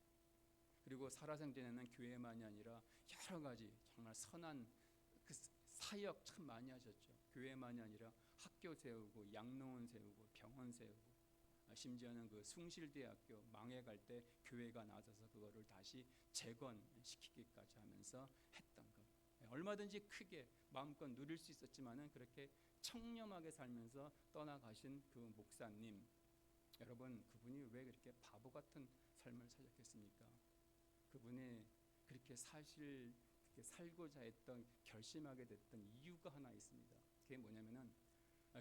그리고 살아생전에는 교회만이 아니라 여러 가지 정말 선한 그 사역 참 많이 하셨죠. 교회만이 아니라 학교 세우고 양로원 세우고 병원 세우고, 심지어는 그 숭실대학교 망해갈 때 교회가 나서서 그거를 다시 재건시키기까지 하면서 했던 것. 얼마든지 크게 마음껏 누릴 수 있었지만은 그렇게 청렴하게 살면서 떠나가신 그 목사님. 여러분, 그분이 왜 그렇게 바보 같은 삶을 사셨겠습니까? 그분이 그렇게 살고자 했던, 결심하게 됐던 이유가 하나 있습니다. 그게 뭐냐면은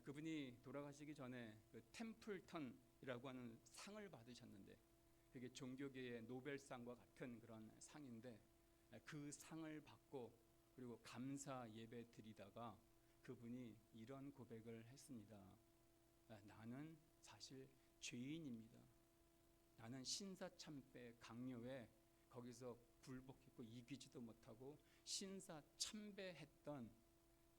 그분이 돌아가시기 전에 그 템플턴이라고 하는 상을 받으셨는데, 그게 종교계의 노벨상과 같은 그런 상인데, 그 상을 받고 그리고 감사 예배 드리다가 그분이 이런 고백을 했습니다. 나는 사실 죄인입니다. 나는 신사참배 강요에 거기서 굴복했고 이기지도 못하고 신사 참배했던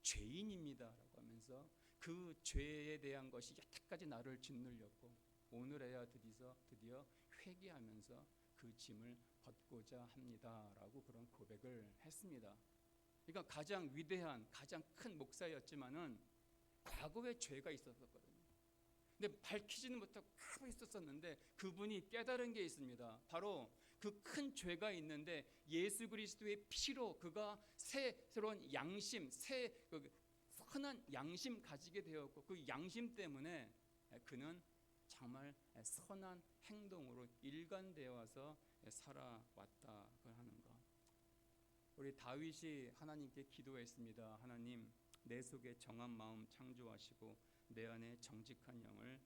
죄인입니다라고 하면서 그 죄에 대한 것이 여태까지 나를 짓눌렸고 오늘에야 드디어 회개하면서 그 짐을 벗고자 합니다라고 그런 고백을 했습니다. 그러니까 가장 위대한 가장 큰 목사였지만은 과거에 죄가 있었거든요. 근데 밝히지는 못하고 가만히 있었었는데 그분이 깨달은 게 있습니다. 바로 그 큰 죄가 있는데 예수 그리스도의 피로 그가 새로운 양심, 선한 양심 가지게 되었고 그 양심 때문에 그는 정말 선한 행동으로 일관되어 와서 살아왔다 하는 것. 우리 다윗이 하나님께 기도했습니다. 하나님, 내 속에 정한 마음 창조하시고 내 안에 정직한 영을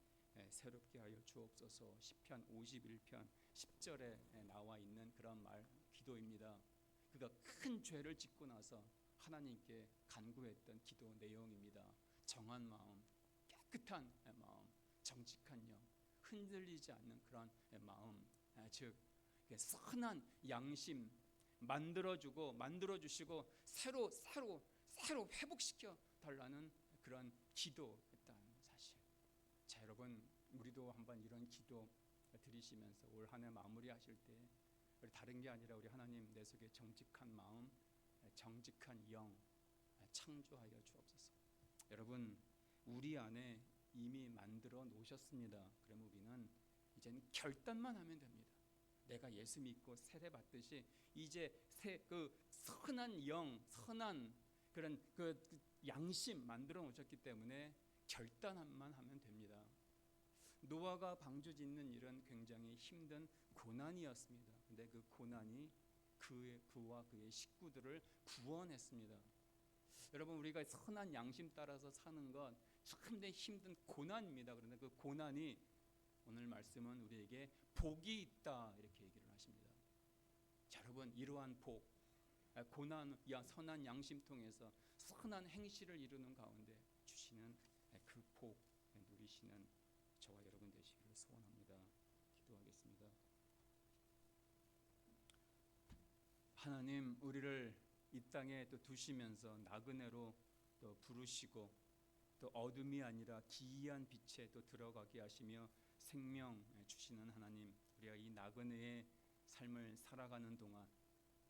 새롭게 하여 주옵소서. 시편 51편 10절에 나와 있는 그런 기도입니다. 그가 큰 죄를 짓고 나서 하나님께 간구했던 기도 내용입니다. 정한 마음, 깨끗한 마음, 정직한 영, 흔들리지 않는 그런 마음, 즉 선한 양심 만들어주시고 새로 회복시켜 달라는 그런 기도했다는 사실. 자, 여러분, 우리도 한번 이런 기도 드리시면서 올 한 해 마무리하실 때 우리 다른 게 아니라 우리 하나님, 내 속에 정직한 마음, 정직한 영 창조하여 주옵소서. 여러분, 우리 안에 이미 만들어 놓으셨습니다. 그럼 우리는 이제는 결단만 하면 됩니다. 내가 예수 믿고 세례 받듯이 이제 그 선한 영, 선한 그런 그 양심 만들어 놓으셨기 때문에 결단만 하면 됩니다. 노아가 방주 짓는 일은 굉장히 힘든 고난이었습니다. 근데 그 고난이 그와 그의 식구들을 구원했습니다. 여러분, 우리가 선한 양심 따라서 사는 건 참 힘든 고난입니다. 그런데 그 고난이 오늘 말씀은 우리에게 복이 있다 이렇게 얘기를 하십니다. 자, 여러분, 이러한 복, 고난, 선한 양심 통해서 선한 행실을 이루는 가운데 주시는 그 복 누리시는 저와 여러분 되시기를 소원합니다. 기도하겠습니다. 하나님, 우리를 이 땅에 또 두시면서 나그네로 또 부르시고 또 어둠이 아니라 기이한 빛에 또 들어가게 하시며 생명 주시는 하나님, 우리가 이 나그네의 삶을 살아가는 동안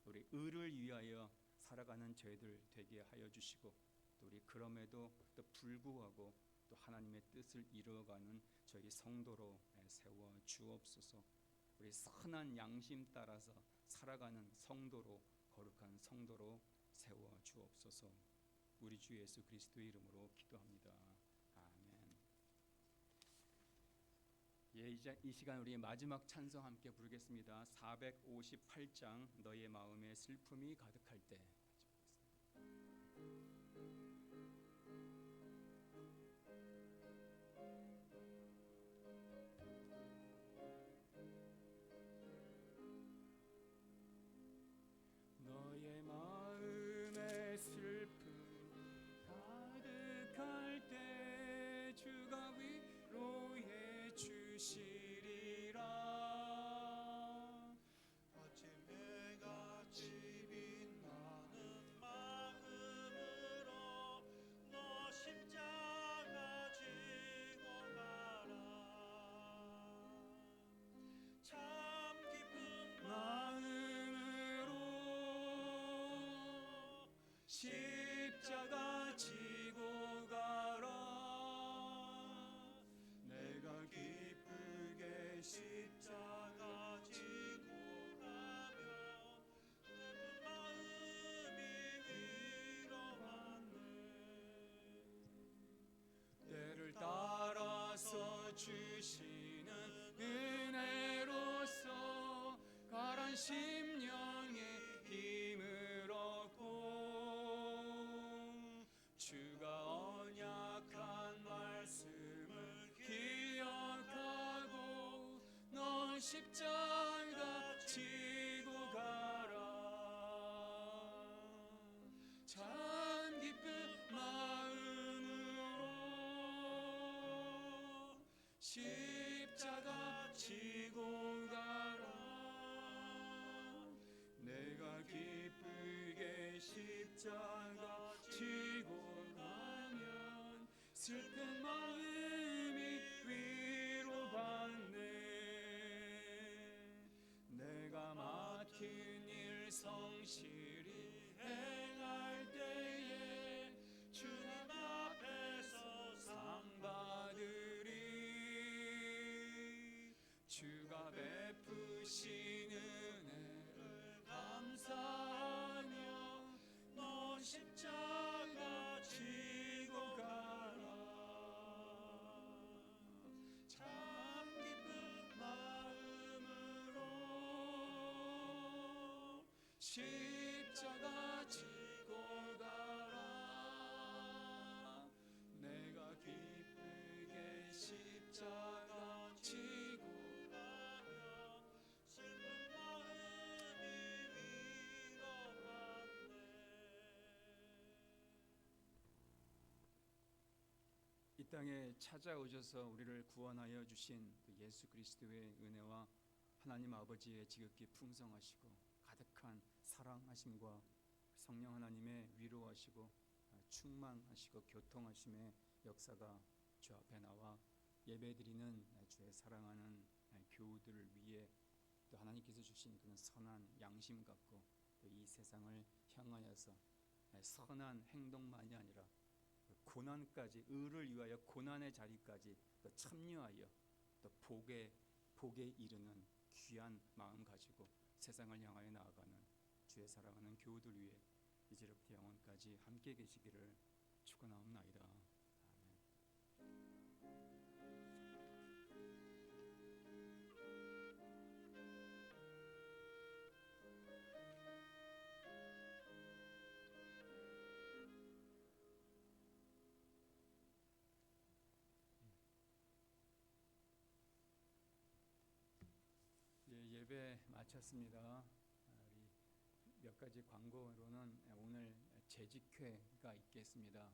우리 의를 위하여 살아가는 저희들 되게 하여 주시고 또 우리 그럼에도 또 불구하고 또 하나님의 뜻을 이루어가는 저희 성도로 세워 주옵소서. 우리 선한 양심 따라서 살아가는 성도로, 거룩한 성도로 세워 주옵소서. 우리 주 예수 그리스도의 이름으로 기도합니다. 아멘. 이제 이 시간 우리 마지막 찬송 함께 부르겠습니다. 458장 너의 마음에 슬픔이 가득할 때. 너의 마음에 슬픔 가득할 때 주가 위로해 주시리라. 아침에 같이 빛나는 마음으로 너 십자가 지고 가라. 참 기쁜 마음으로 십자가 지고 가라. 내가 기쁘게 십자가 지고 가면 내 마음이 위로받네. 때를 따라서 주시는 은혜로서 가란 심령의 힘을 얻고 주가 언약한 말씀을 기억하고 넌 십자가 지고 가라. 참 기쁜 마음으로 십자가 지고 가라. 내 슬픈 마음이 위로받네. 내가 맡은 일 성실히 행할 때에 주님 앞에서 상 받으리. 주가 베푸신 은혜를 감사하며 너 십자가 지고 가라. 참 기쁜 마음으로 십자가 지고 가라. 내가 기쁘게 십자가 지고 가며 슬픈 마음이 위로받네. 이 땅에 찾아오셔서 우리를 구원하여 주신 그 예수 그리스도의 은혜와 하나님 아버지의 지극히 풍성하시고 가득한 사랑하심과 성령 하나님의 위로하시고 충만하시고 교통하심의 역사가 주 앞에 나와 예배드리는 주의 사랑하는 교우들을 위해 또 하나님께서 주신 그런 선한 양심 갖고 또 이 세상을 향하여서 선한 행동만이 아니라 고난까지, 의를 위하여 고난의 자리까지 또 참여하여 또 복에 이르는 귀한 마음 가지고 세상을 향하여 나아가는 주의 사랑하는 교우들 위해 이제로부터 영원까지 함께 계시기를 축원하옵나이다. 아멘. 예배 마쳤습니다. 우리 몇 가지 광고로는 오늘 재직회가 있겠습니다.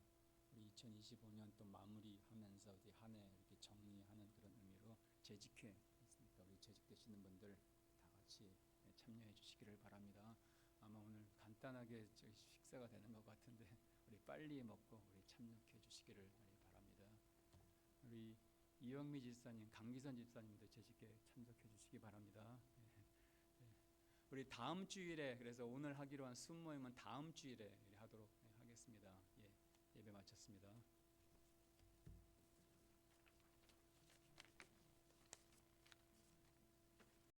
우리 2025년 또 마무리하면서 어디 한 해 이렇게 정리하는 그런 의미로 재직회 있으니까 우리 재직되시는 분들 다 같이 참여해 주시기를 바랍니다. 아마 오늘 간단하게 식사가 되는 것 같은데 우리 빨리 먹고 우리 참여해 주시기를 바랍니다. 우리 이영미 집사님, 강기선 집사님도 재직회 참석해 주시기 바랍니다. 우리 다음 주일에, 그래서 오늘 하기로 한 순모임은 다음 주일에 하도록 하겠습니다. 예배 마쳤습니다.